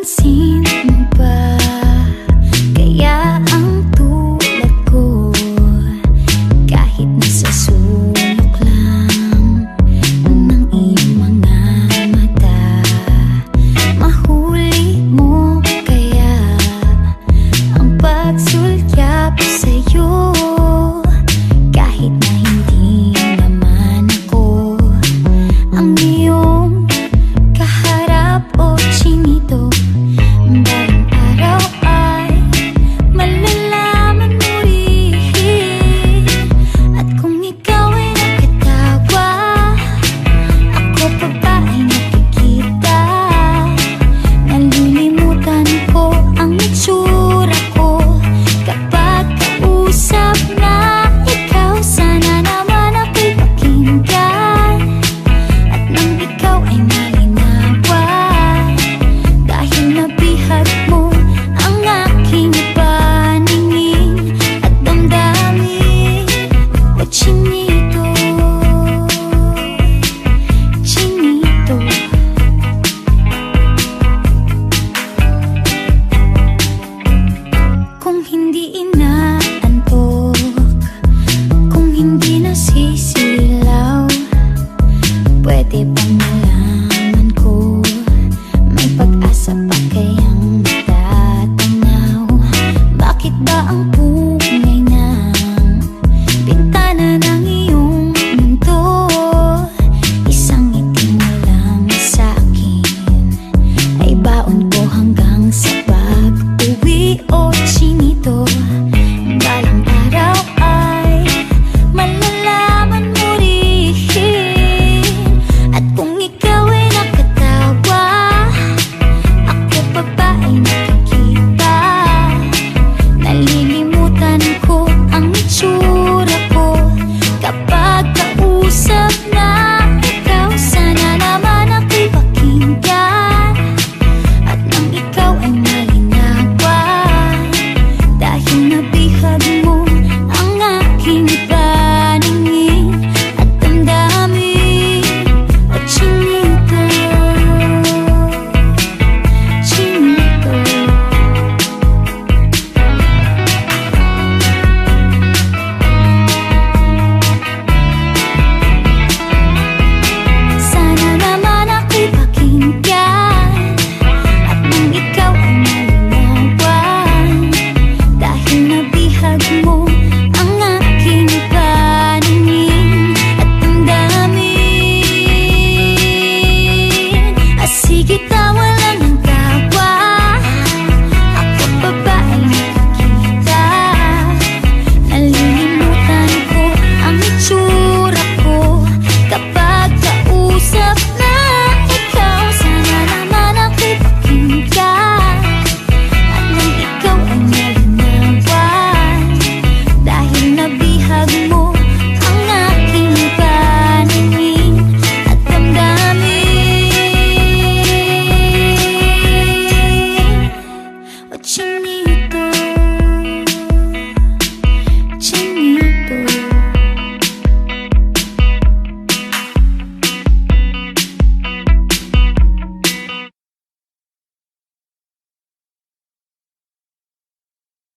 Napapansin mo ba kaya ang tulad ko, kahit nasa sulok lang ng iyong mga mata, mahuli mo kaya ang pagsulyap sa'yo, kahit na hindi naman ako ang iyong kaharap o chinito. Balang araw ay malalaman mo rin, at kung ikaw ay nakatawa, ako pa ba ay nakikita? Nalilimutan ko ang itsura ko kapag kausap na ikaw. Sana naman ako'y pakinggan, at nang ikaw ay malinawan, dahil nabihag mo ang aking paningin at damdamin. O chinito, chinito, kung hindi inaantok, kung hindi nasisilaw, pwede bang